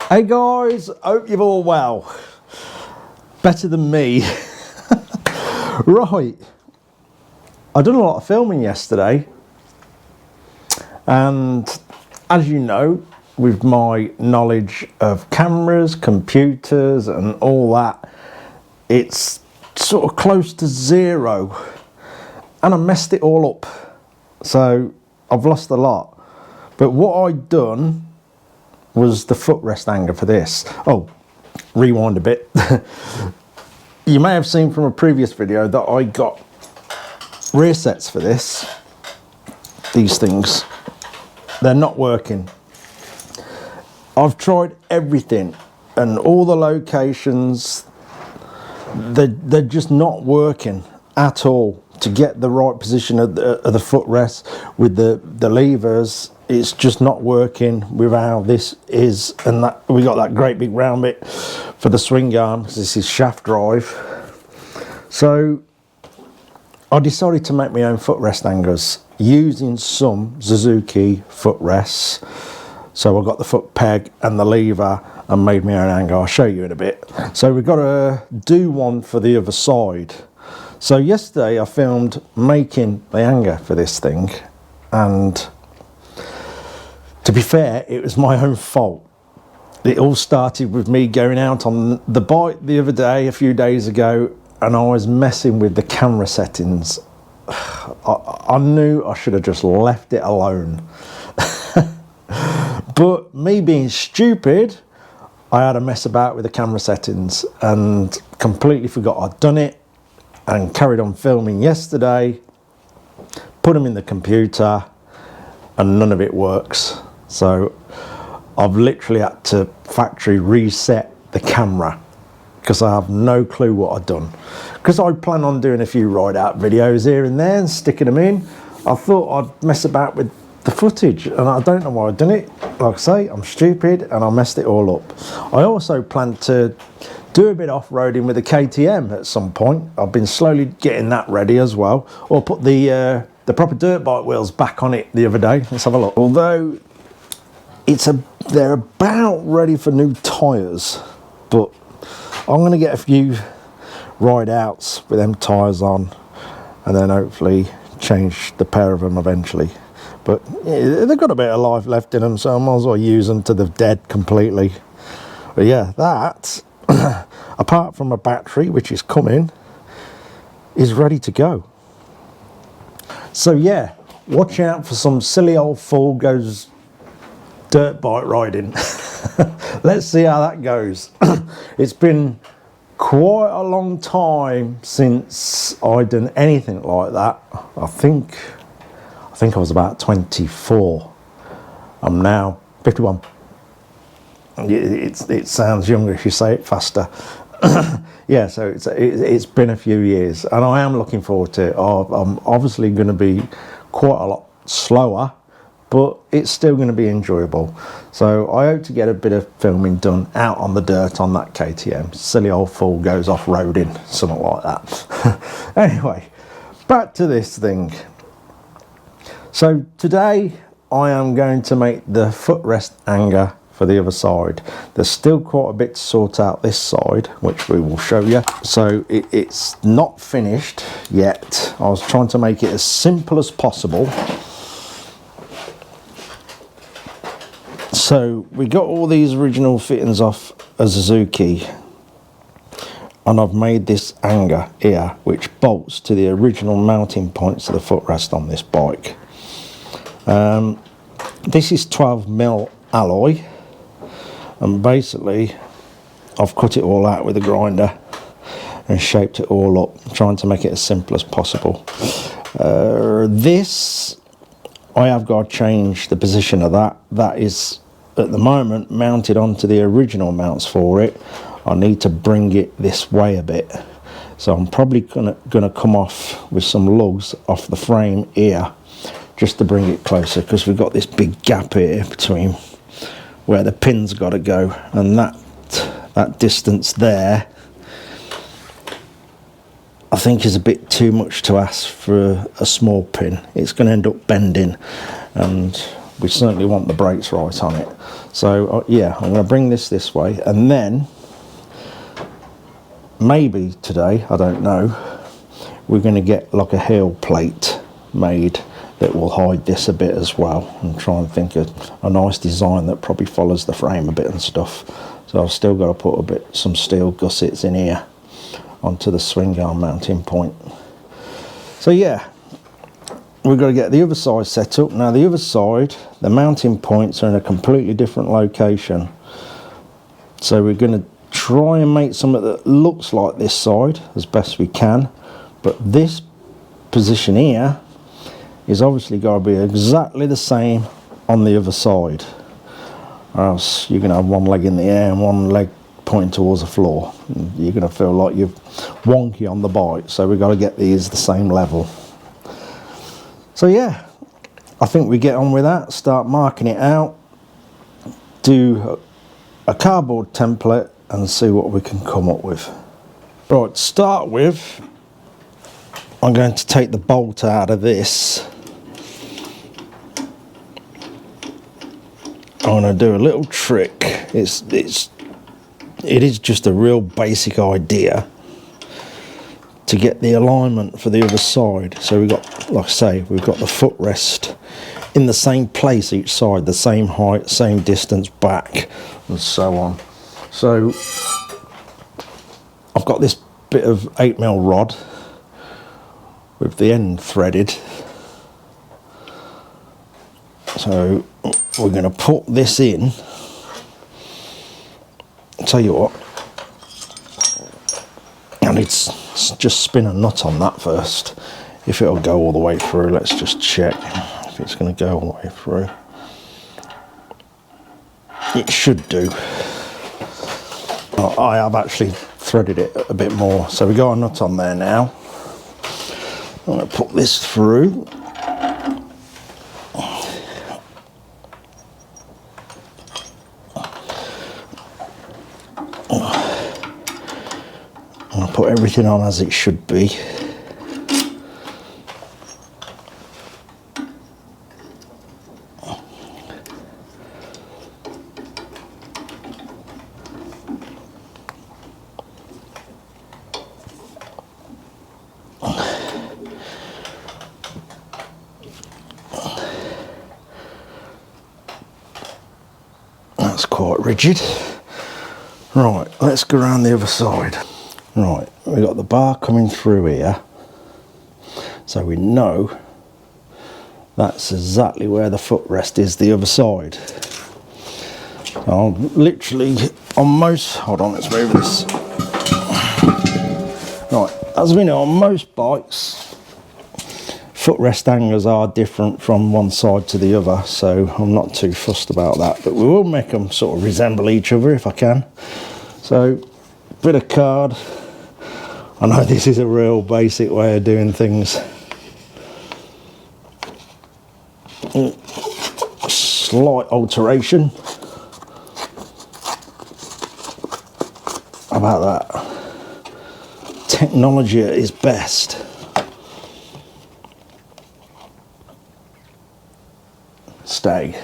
Hey guys, hope you're all well. Better than me. Right, I done a lot of filming yesterday, and as you know, with my knowledge of cameras, computers and all that, it's sort of close to zero, and I messed it all up, so I've lost a lot. But what I'd done was the footrest hanger for this. Oh, rewind a bit. You may have seen from a previous video that I got rear sets for this. These things, they're not working. I've tried everything and all the locations, they're just not working at all to get the right position of the footrest with the levers. It's just not working with how this is, and that we got that great big round bit for the swing arm because this is shaft drive. So I decided to make my own footrest hangers using some Suzuki footrests. So I got the foot peg and the lever and made my own hanger. I'll show you in a bit. So we've got to do one for the other side. So yesterday I filmed making the hanger for this thing, and to be fair, it was my own fault. It all started with me going out on the bike the other day, a few days ago, and I was messing with the camera settings. I knew I should have just left it alone. But me being stupid, I had a mess about with the camera settings and completely forgot I'd done it, and carried on filming yesterday, put them in the computer, and none of it works. So I've literally had to factory reset the camera because I have no clue what I've done. Because I plan on doing a few ride out videos here and there and sticking them in, I thought I'd mess about with the footage, and I don't know why I've done it. Like I say, I'm stupid and I messed it all up. I also plan to do a bit off-roading with the KTM at some point. I've been slowly getting that ready as well. Or put the proper dirt bike wheels back on it the other day. Let's have a look. Although they're about ready for new tyres, but I'm going to get a few ride outs with them tyres on, and then hopefully change the pair of them eventually. But yeah, they've got a bit of life left in them, so I might as well use them to the dead completely. But yeah, that apart from a battery, which is coming, is ready to go. So yeah, watch out for some silly old fool goes dirt bike riding. Let's see how that goes. It's been quite a long time since I done anything like that. I think I was about 24. I'm now 51. It sounds younger if you say it faster. Yeah, so it's been a few years, and I am looking forward to it. I'm obviously going to be quite a lot slower, but it's still going to be enjoyable. So I hope to get a bit of filming done out on the dirt on that KTM. Silly old fool goes off-roading, something like that. Anyway, back to this thing. So today I am going to make the footrest hanger for the other side. There's still quite a bit to sort out this side, which we will show you. So it's not finished yet. I was trying to make it as simple as possible. So we got all these original fittings off a Suzuki, and I've made this hanger here which bolts to the original mounting points of the footrest on this bike. This is 12mm alloy, and basically I've cut it all out with a grinder and shaped it all up, trying to make it as simple as possible. This, I have got to change the position of that. That is at the moment mounted onto the original mounts for it. I need to bring it this way a bit, so I'm probably gonna come off with some lugs off the frame here just to bring it closer, because we've got this big gap here between where the pin's got to go, and that distance there I think is a bit too much to ask for a small pin. It's going to end up bending, and we certainly want the brakes right on it. So yeah, I'm going to bring this way, and then maybe today, I don't know, we're going to get like a heel plate made that will hide this a bit as well, and try and think of a nice design that probably follows the frame a bit and stuff. So I've still got to put some steel gussets in here onto the swing arm mounting point. So yeah, we've got to get the other side set up. Now the other side, the mounting points are in a completely different location. So we're going to try and make something that looks like this side as best we can. But this position here is obviously got to be exactly the same on the other side. Or else you're going to have one leg in the air and one leg pointing towards the floor. You're going to feel like you're wonky on the bike. So we've got to get these the same level. So yeah, I think we get on with that, start marking it out, do a cardboard template and see what we can come up with. Right, to start with, I'm going to take the bolt out of this. I'm going to do a little trick. It is just a real basic idea to get the alignment for the other side. So we've got, like I say, we've got the footrest in the same place each side, the same height, same distance back, and so on. So I've got this bit of 8mm rod with the end threaded. So we're going to put this in. I'll tell you what, and it's just spin a nut on that first. If it'll go all the way through, let's just check if it's going to go all the way through. It should do. I have actually threaded it a bit more, so we got a nut on there now. I'm going to put this through. I'll put everything on as it should be. That's quite rigid. Right, let's go around the other side. Right, we've got the bar coming through here, so we know that's exactly where the footrest is the other side. I'll literally, on most, hold on, let's move this. Right, as we know, on most bikes, footrest hangers are different from one side to the other, so I'm not too fussed about that, but we will make them sort of resemble each other if I can. So, bit of card. I know this is a real basic way of doing things. Slight alteration. How about that? Technology at its best. Stay.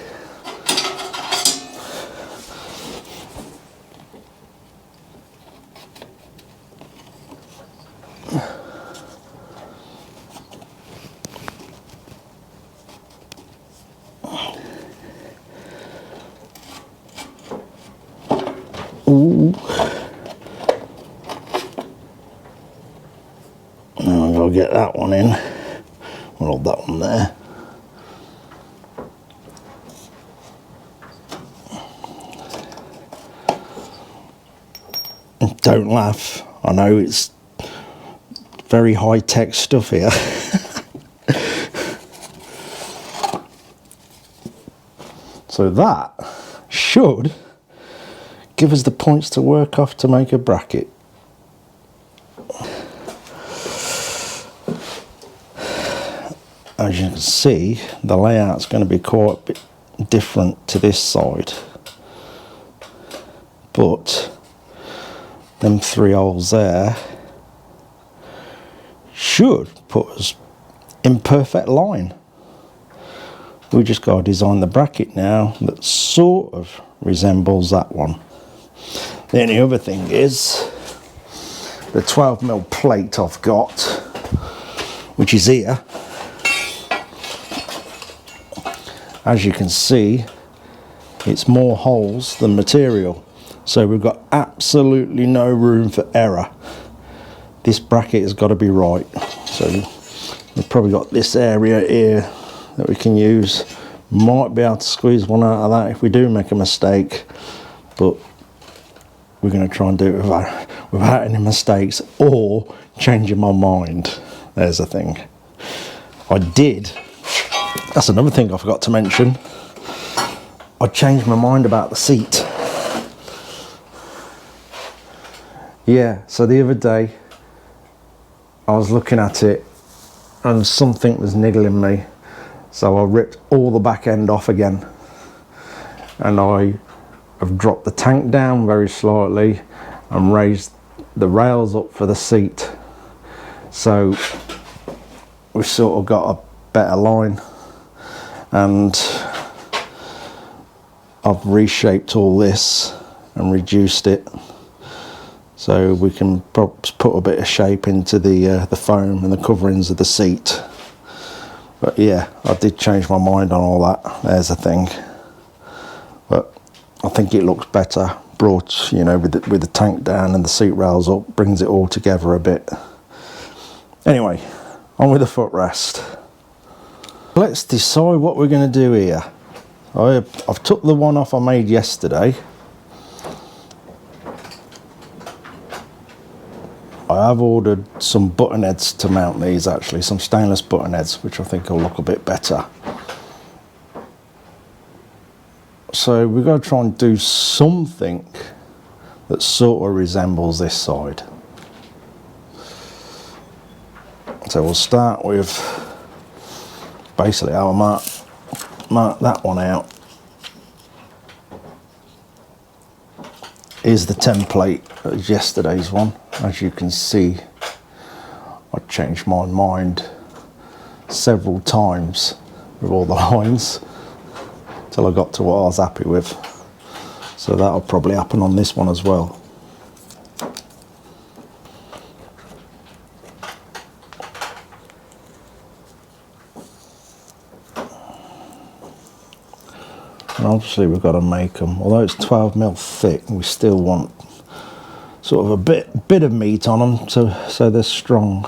Ooh. Now I've got to get that one in. We'll hold that one there. Don't laugh. I know it's very high-tech stuff here. So that should give us the points to work off to make a bracket. As you can see, the layout's going to be quite a bit different to this side, but them 3 holes there should put us in perfect line. We just got to design the bracket now that sort of resembles that one. The only other thing is the 12mm plate I've got, which is here. As you can see, it's more holes than material, so we've got absolutely no room for error. This bracket has got to be right, so we've probably got this area here that we can use. Might be able to squeeze one out of that if we do make a mistake, but we're going to try and do it without any mistakes or changing my mind. There's the thing. That's another thing I forgot to mention. I changed my mind about the seat. Yeah, so the other day I was looking at it and something was niggling me. So I ripped all the back end off again. And I have dropped the tank down very slightly and raised the rails up for the seat. So we've sort of got a better line. And I've reshaped all this and reduced it so we can perhaps put a bit of shape into the foam and the coverings of the seat. But yeah, I did change my mind on all that. There's the thing. But I think it looks better brought, you know, with the tank down and the seat rails up, brings it all together a bit. Anyway, on with the footrest. Let's decide what we're going to do here. I've took the one off I made yesterday. I have ordered some button heads to mount these, actually, some stainless button heads, which I think will look a bit better. So we're going to try and do something that sort of resembles this side. So we'll start with basically I'll mark that one out. Here's the template of yesterday's one. As you can see, I changed my mind several times with all the lines till I got to what I was happy with. So that'll probably happen on this one as well. And obviously we've got to make them, although it's 12mm thick, we still want sort of a bit of meat on them so they're strong.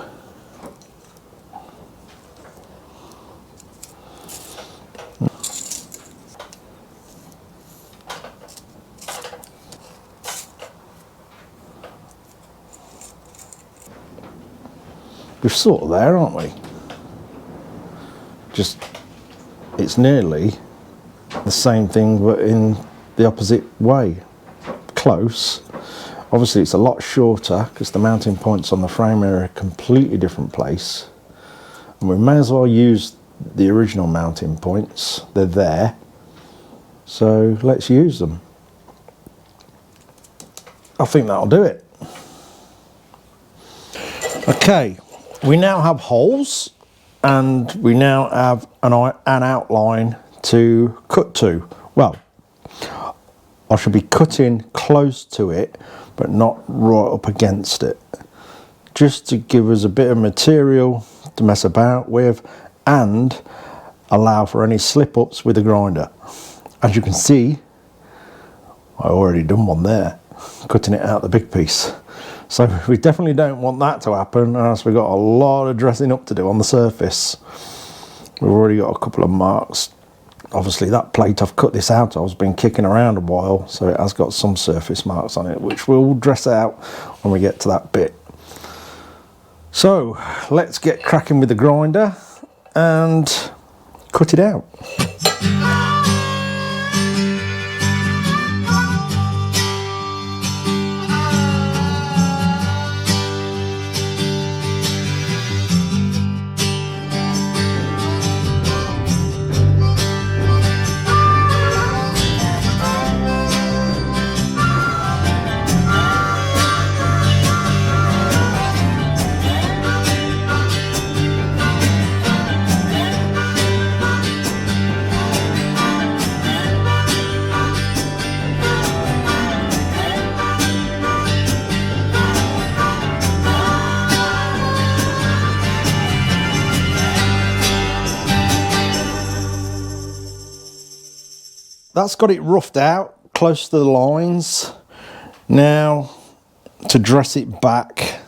We're sort of there, aren't we? Just, it's nearly the same thing but in the opposite way. Close. Obviously it's a lot shorter because the mounting points on the frame are a completely different place, and we may as well use the original mounting points. They're there, so let's use them. I think that'll do it. Okay, we now have holes and we now have an outline to cut to. Well, I should be cutting close to it but not right up against it, just to give us a bit of material to mess about with and allow for any slip-ups with the grinder. As you can see, I already done one there, cutting it out the big piece. So we definitely don't want that to happen, as we've got a lot of dressing up to do on the surface. We've already got a couple of marks. Obviously that plate I've cut this out of has been kicking around a while, so it has got some surface marks on it, which we'll dress out when we get to that bit. So let's get cracking with the grinder and cut it out. that's got it roughed out close to the lines. Now to dress it back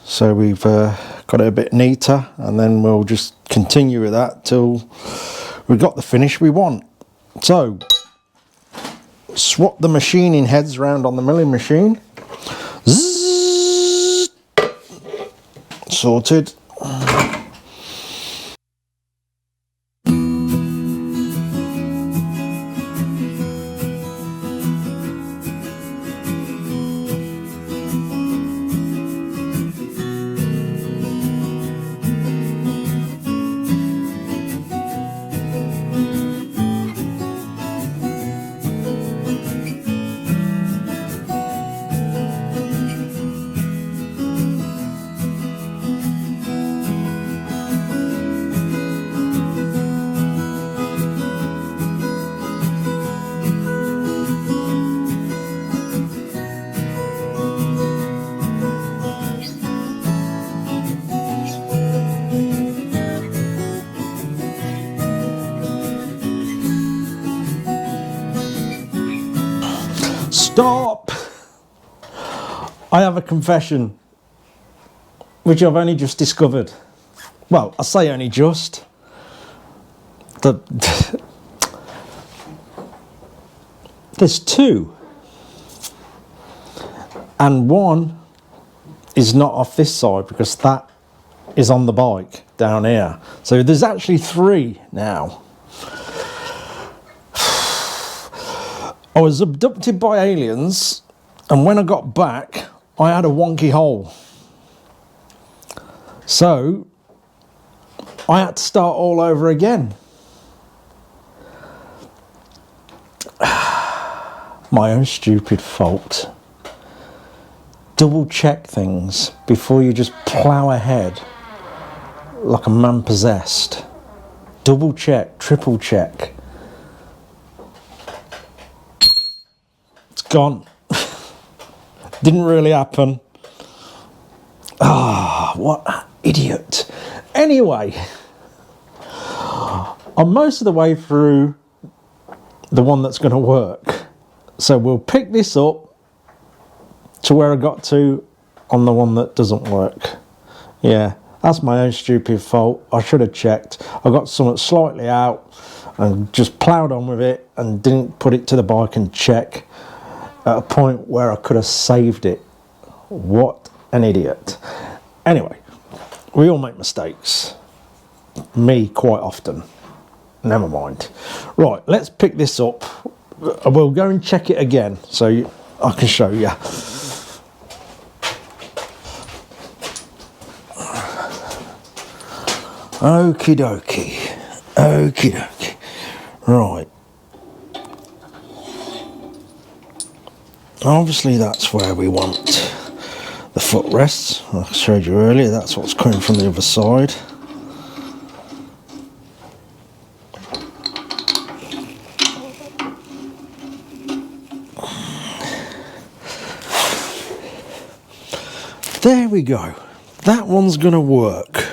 so we've got it a bit neater, and then we'll just continue with that till we've got the finish we want. So swap the machining heads around on the milling machine. Zzz, sorted. Stop! I have a confession, which I've only just discovered. Well, I say only just. There's two. And one is not off this side because that is on the bike down here. So there's actually three now. I was abducted by aliens, and when I got back, I had a wonky hole. So I had to start all over again. My own stupid fault. Double check things before you just plough ahead like a man possessed. Double check, triple check. Gone. Didn't really happen. Ah, what an idiot. Anyway, I'm most of the way through the one that's going to work. So we'll pick this up to where I got to on the one that doesn't work. Yeah, that's my own stupid fault. I should have checked. I got something slightly out and just ploughed on with it and didn't put it to the bike and check at a point where I could have saved it. What an idiot. Anyway, we all make mistakes. Me quite often. Never mind. Right, let's pick this up. We'll go and check it again so I can show you. Okie dokie. Okie dokie. Right. Obviously that's where we want the footrests. Like I showed you earlier, that's what's coming from the other side. There we go. That one's going to work.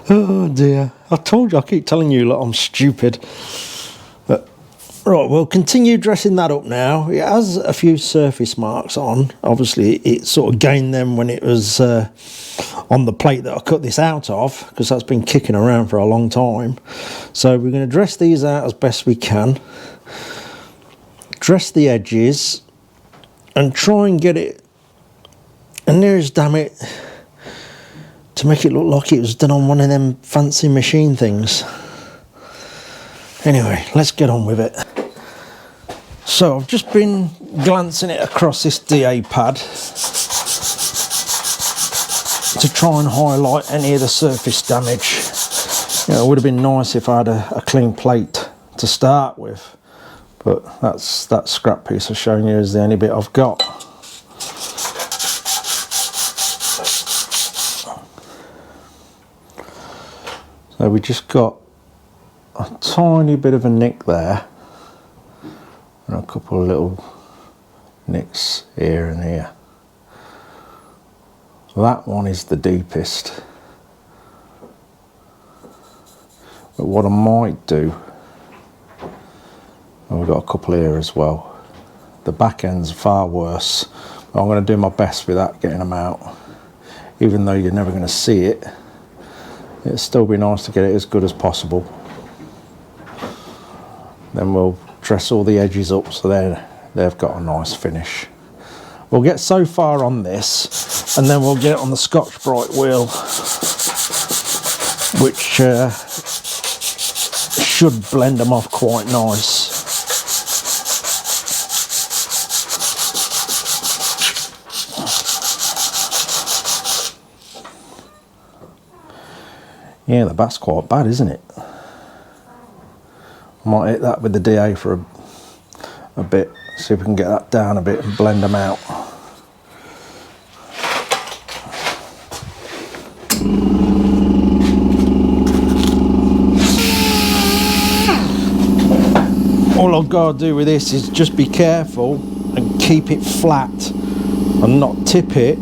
Oh dear. I told you, I keep telling you that I'm stupid. But, right, we'll continue dressing that up now. It has a few surface marks on. Obviously, it sort of gained them when it was on the plate that I cut this out of, because that's been kicking around for a long time. So we're going to dress these out as best we can. Dress the edges. And try and get it, and there's damn it, to make it look like it was done on one of them fancy machine things. Anyway, let's get on with it. So I've just been glancing it across this DA pad to try and highlight any of the surface damage. You know, it would have been nice if I had a clean plate to start with. But that scrap piece I've shown you is the only bit I've got. So we just got a tiny bit of a nick there. And a couple of little nicks here and here. That one is the deepest. But what I might do, and we've got a couple here as well. The back end's far worse, but I'm going to do my best with that, getting them out. Even though you're never going to see it, it'll still be nice to get it as good as possible. Then we'll dress all the edges up so they've got a nice finish. We'll get so far on this, and then we'll get on the Scotch-Brite wheel, which should blend them off quite nice. Yeah, the back's quite bad, isn't it? I might hit that with the DA for a bit, see if we can get that down a bit and blend them out. All I've got to do with this is just be careful and keep it flat and not tip it,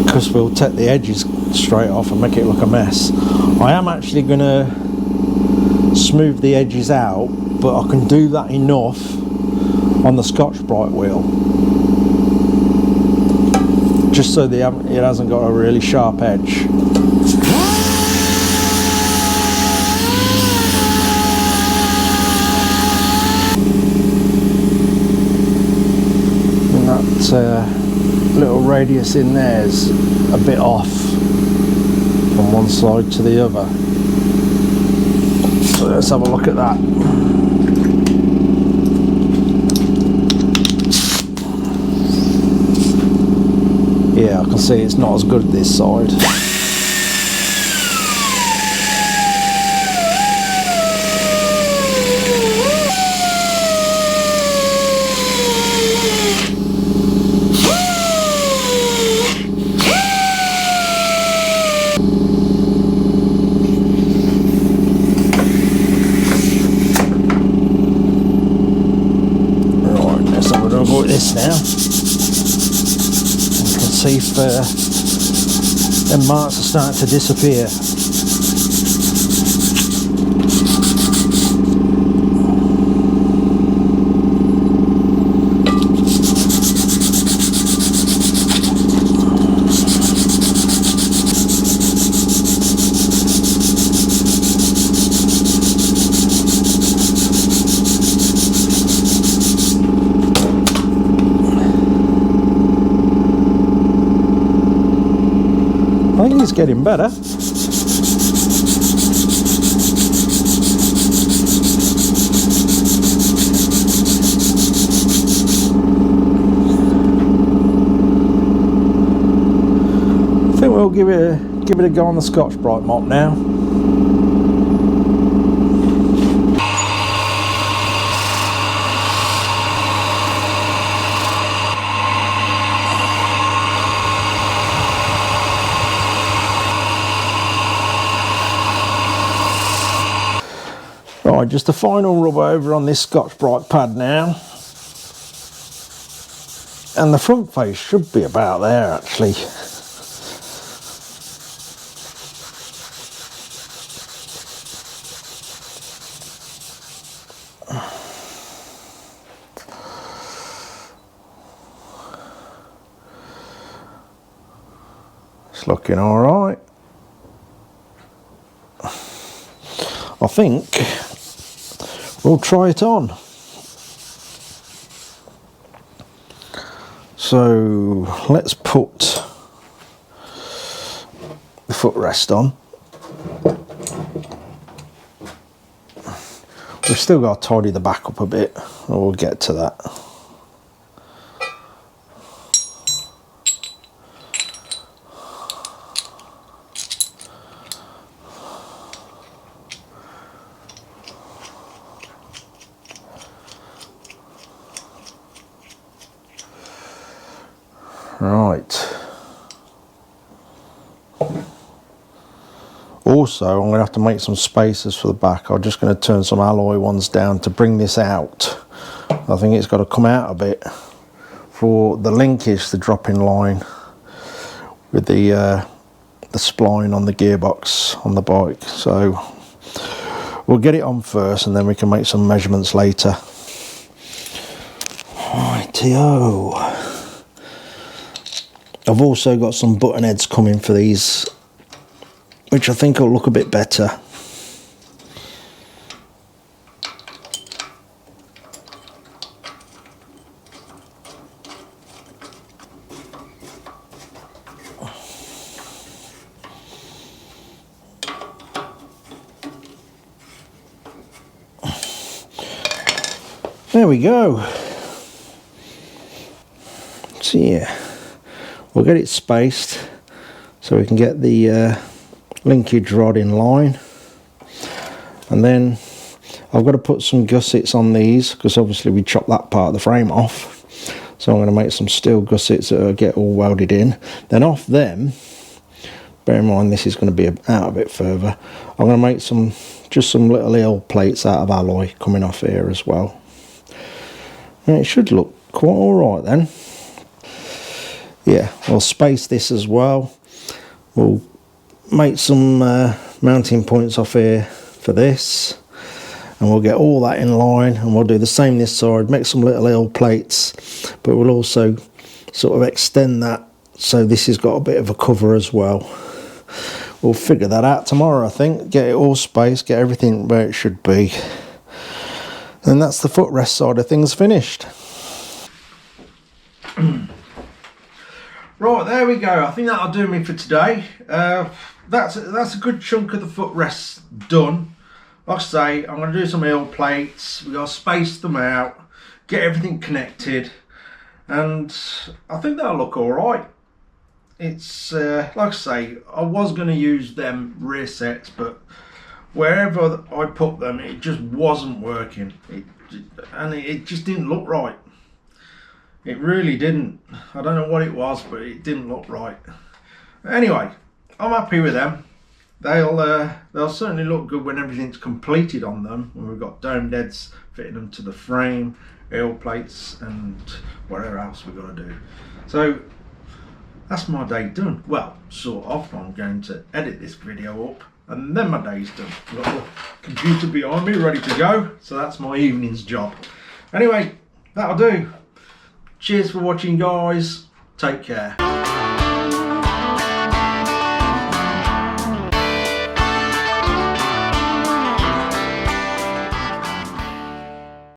because we'll take the edges straight off and make it look a mess. I am actually going to smooth the edges out, but I can do that enough on the Scotch-Brite wheel, just so it hasn't got a really sharp edge. And that little radius in there is a bit off from one side to the other. So let's have a look at that. Yeah, I can see it's not as good this side. This now, you can see if them marks are starting to disappear. I think it's getting better. I think we'll give it a go on the Scotch-Brite mop now. Right, just a final rub over on this Scotch-Brite pad now. And the front face should be about there actually. It's looking all right. I think we'll try it on. So let's put the footrest on. We've still got to tidy the back up a bit, and we'll get to that. Right. Also, I'm going to have to make some spacers for the back. I'm just going to turn some alloy ones down to bring this out. I think it's got to come out a bit for the linkage to drop in line with the spline on the gearbox on the bike. So we'll get it on first and then we can make some measurements later. Rightio. I've also got some button heads coming for these, which I think will look a bit better. There we go. So yeah, we'll get it spaced so we can get the linkage rod in line, and then I've got to put some gussets on these because obviously we chopped that part of the frame off, so I'm going to make some steel gussets that get all welded in. Then off them, bear in mind this is going to be out a bit further, I'm going to make just some little heel plates out of alloy coming off here as well. And it should look quite alright then. Yeah, we'll space this as well. We'll make some mounting points off here for this, and we'll get all that in line, and we'll do the same this side, make some little heel plates, but we'll also sort of extend that so this has got a bit of a cover as well. We'll figure that out tomorrow, I think, get it all spaced, get everything where it should be. And that's the footrest side of things finished. Right, there we go. I think that'll do me for today. That's a good chunk of the footrest done. Like I say, I'm going to do some heel plates. We've got to space them out, get everything connected, and I think that'll look all right. It's like I say, I was going to use them rear sets, but wherever I put them, it just wasn't working. It just didn't look right. It really didn't. I don't know what it was, but it didn't look right. Anyway, I'm happy with them. They'll certainly look good when everything's completed on them, when we've got domed heads fitting them to the frame, heel plates, and whatever else we've got to do. So that's my day done. Well, sort of. I'm going to edit this video up, and then my day's done. I've got the computer behind me ready to go, so that's my evening's job. Anyway, that'll do. Cheers for watching, guys. Take care.